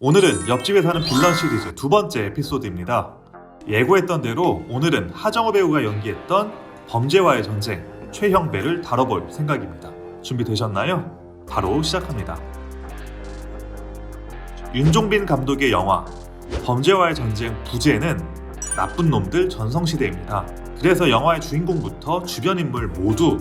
오늘은 옆집에 사는 빌런 시리즈 두 번째 에피소드입니다. 예고했던 대로 오늘은 하정우 배우가 연기했던 범죄와의 전쟁 최형배를 다뤄볼 생각입니다. 준비되셨나요? 바로 시작합니다. 윤종빈 감독의 영화 범죄와의 전쟁 부제는 나쁜 놈들 전성시대입니다. 그래서 영화의 주인공부터 주변 인물 모두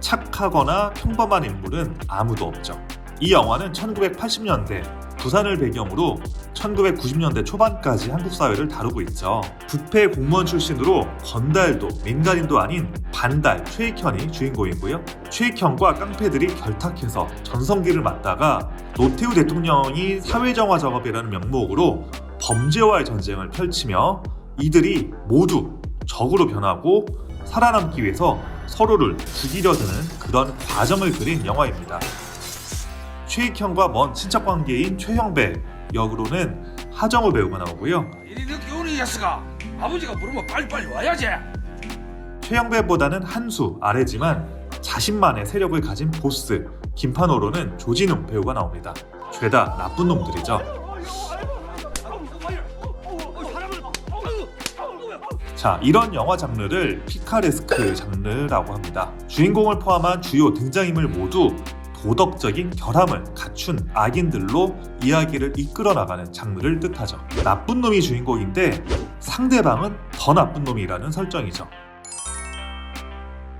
착하거나 평범한 인물은 아무도 없죠. 이 영화는 1980년대 부산을 배경으로 1990년대 초반까지 한국 사회를 다루고 있죠. 부패 공무원 출신으로 건달도 민간인도 아닌 반달 최익현이 주인공이고요. 최익현과 깡패들이 결탁해서 전성기를 맞다가 노태우 대통령이 사회정화 작업이라는 명목으로 범죄와의 전쟁을 펼치며 이들이 모두 적으로 변하고 살아남기 위해서 서로를 죽이려 드는 그런 과정을 그린 영화입니다. 최익현과 먼 친척 관계인 최형배 역으로는 하정우 배우가 나오고요. 이리 늦게 오니 야스가 아버지가 부르면 빨리빨리 와야지. 최형배보다는 한 수 아래지만 자신만의 세력을 가진 보스 김판호로는 조진웅 배우가 나옵니다. 죄다 나쁜 놈들이죠. 자, 이런 영화 장르를 피카레스크 장르라고 합니다. 주인공을 포함한 주요 등장인물 모두 도덕적인 결함을 갖춘 악인들로 이야기를 이끌어 나가는 장르를 뜻하죠. 나쁜 놈이 주인공인데 상대방은 더 나쁜 놈이라는 설정이죠.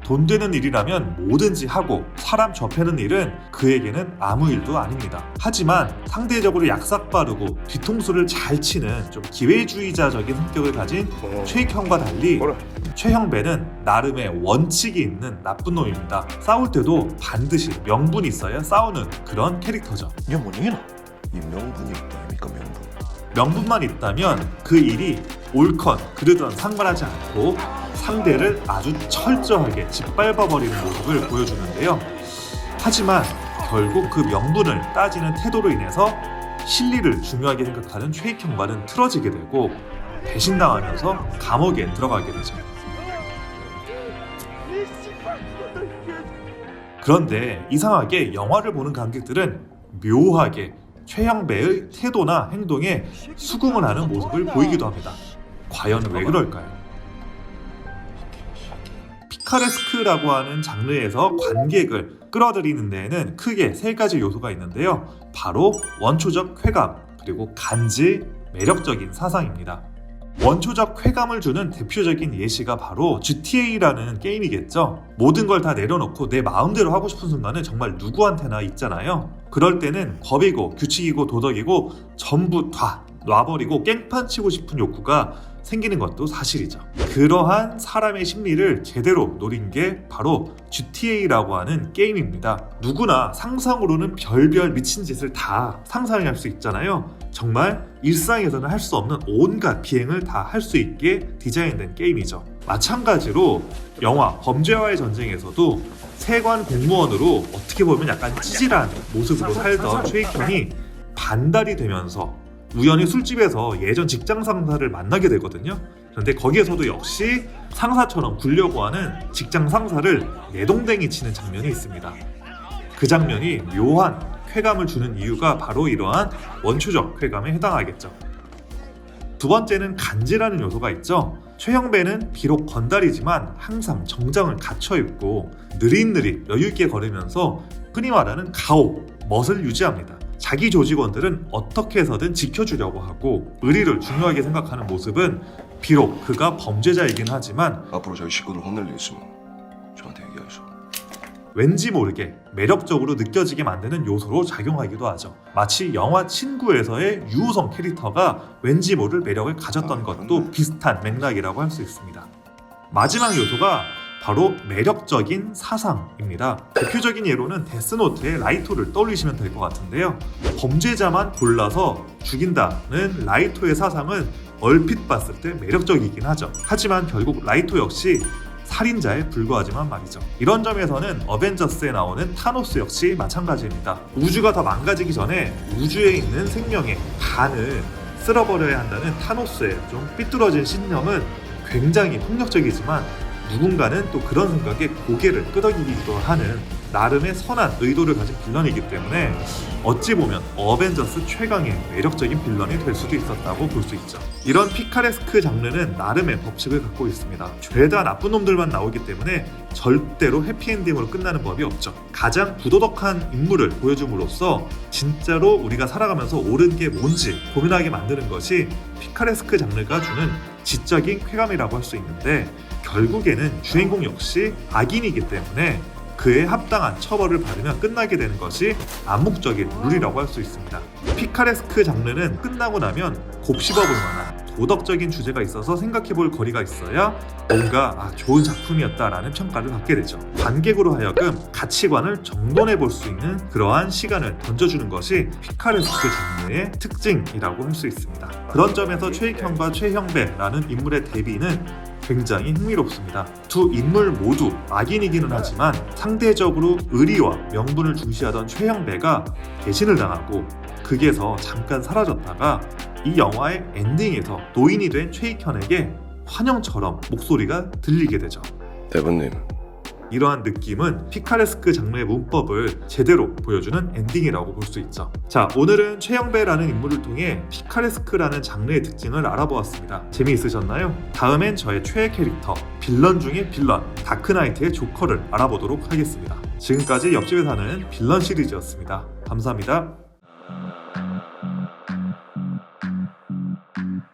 돈 되는 일이라면 뭐든지 하고 사람 접해는 일은 그에게는 아무 일도 아닙니다. 하지만 상대적으로 약삭빠르고 뒤통수를 잘 치는 좀 기회주의자적인 성격을 가진 최익현과 달리 최형배는 나름의 원칙이 있는 나쁜 놈입니다. 싸울 때도 반드시 명분이 있어야 싸우는 그런 캐릭터죠. 명분이나? 이 명분이 있다 아닙니까 명분? 명분만 있다면 그 일이 옳건 그르던 상관하지 않고 상대를 아주 철저하게 짓밟아버리는 모습을 보여주는데요. 하지만 결국 그 명분을 따지는 태도로 인해서 실리를 중요하게 생각하는 최익현과는 틀어지게 되고 배신당하면서 감옥에 들어가게 되죠. 그런데 이상하게 영화를 보는 관객들은 묘하게 최형배의 태도나 행동에 수긍을 하는 모습을 보이기도 합니다. 과연 왜 그럴까요? 피카레스크라고 하는 장르에서 관객을 끌어들이는 데에는 크게 세 가지 요소가 있는데요. 바로 원초적 쾌감, 그리고 간지, 매력적인 사상입니다. 원초적 쾌감을 주는 대표적인 예시가 바로 GTA라는 게임이겠죠. 모든 걸 다 내려놓고 내 마음대로 하고 싶은 순간은 정말 누구한테나 있잖아요. 그럴 때는 법이고 규칙이고 도덕이고 전부 다 놔버리고 깽판 치고 싶은 욕구가 생기는 것도 사실이죠. 그러한 사람의 심리를 제대로 노린 게 바로 GTA라고 하는 게임입니다. 누구나 상상으로는 별별 미친 짓을 다 상상할 수 있잖아요. 정말 일상에서는 할 수 없는 온갖 비행을 다 할 수 있게 디자인된 게임이죠. 마찬가지로 영화 범죄와의 전쟁에서도 세관 공무원으로 어떻게 보면 약간 찌질한 모습으로 살던 최익현이 반달이 되면서 우연히 술집에서 예전 직장 상사를 만나게 되거든요. 그런데 거기에서도 역시 상사처럼 굴려고 하는 직장 상사를 내동댕이 치는 장면이 있습니다. 그 장면이 묘한 쾌감을 주는 이유가 바로 이러한 원초적 쾌감에 해당하겠죠. 두 번째는 간지라는 요소가 있죠. 최형배는 비록 건달이지만 항상 정장을 갖춰 입고 느릿느릿 여유있게 걸으면서 흔히 말하는 가오, 멋을 유지합니다. 자기 조직원들은 어떻게 해서든 지켜주려고 하고 의리를 중요하게 생각하는 모습은 비록 그가 범죄자이긴 하지만 앞으로 저희 식구들 혼낼 일 있으면 저한테 얘기하시오. 왠지 모르게 매력적으로 느껴지게 만드는 요소로 작용하기도 하죠. 마치 영화 친구에서의 유호성 캐릭터가 왠지 모를 매력을 가졌던 것도 비슷한 맥락이라고 할 수 있습니다. 마지막 요소가 바로 매력적인 사상입니다. 대표적인 예로는 데스노트의 라이토를 떠올리시면 될 것 같은데요. 범죄자만 골라서 죽인다는 라이토의 사상은 얼핏 봤을 때 매력적이긴 하죠. 하지만 결국 라이토 역시 살인자에 불과하지만 말이죠. 이런 점에서는 어벤져스에 나오는 타노스 역시 마찬가지입니다. 우주가 다 망가지기 전에 우주에 있는 생명의 반을 쓸어버려야 한다는 타노스의 좀 삐뚤어진 신념은 굉장히 폭력적이지만 누군가는 또 그런 생각에 고개를 끄덕이기도 하는 나름의 선한 의도를 가진 빌런이기 때문에 어찌 보면 어벤져스 최강의 매력적인 빌런이 될 수도 있었다고 볼 수 있죠. 이런 피카레스크 장르는 나름의 법칙을 갖고 있습니다. 죄다 나쁜 놈들만 나오기 때문에 절대로 해피엔딩으로 끝나는 법이 없죠. 가장 부도덕한 인물을 보여줌으로써 진짜로 우리가 살아가면서 옳은 게 뭔지 고민하게 만드는 것이 피카레스크 장르가 주는 지적인 쾌감이라고 할 수 있는데, 결국에는 주인공 역시 악인이기 때문에 그에 합당한 처벌을 받으면 끝나게 되는 것이 암묵적인 룰이라고 할 수 있습니다. 피카레스크 장르는 끝나고 나면 곱씹어볼 만한 도덕적인 주제가 있어서 생각해볼 거리가 있어야 뭔가 좋은 작품이었다라는 평가를 받게 되죠. 관객으로 하여금 가치관을 정돈해볼 수 있는 그러한 시간을 던져주는 것이 피카레스크 장르의 특징이라고 할 수 있습니다. 그런 점에서 최익형과 최형배라는 인물의 대비는 굉장히 흥미롭습니다. 두 인물 모두 악인이기는 하지만 상대적으로 의리와 명분을 중시하던 최형배가 배신을 당하고 극에서 잠깐 사라졌다가 이 영화의 엔딩에서 노인이 된 최익현에게 환영처럼 목소리가 들리게 되죠. 대본님, 이러한 느낌은 피카레스크 장르의 문법을 제대로 보여주는 엔딩이라고 볼 수 있죠. 자, 오늘은 최형배라는 인물을 통해 피카레스크라는 장르의 특징을 알아보았습니다. 재미있으셨나요? 다음엔 저의 최애 캐릭터, 빌런 중의 빌런, 다크나이트의 조커를 알아보도록 하겠습니다. 지금까지 옆집에 사는 빌런 시리즈였습니다. 감사합니다.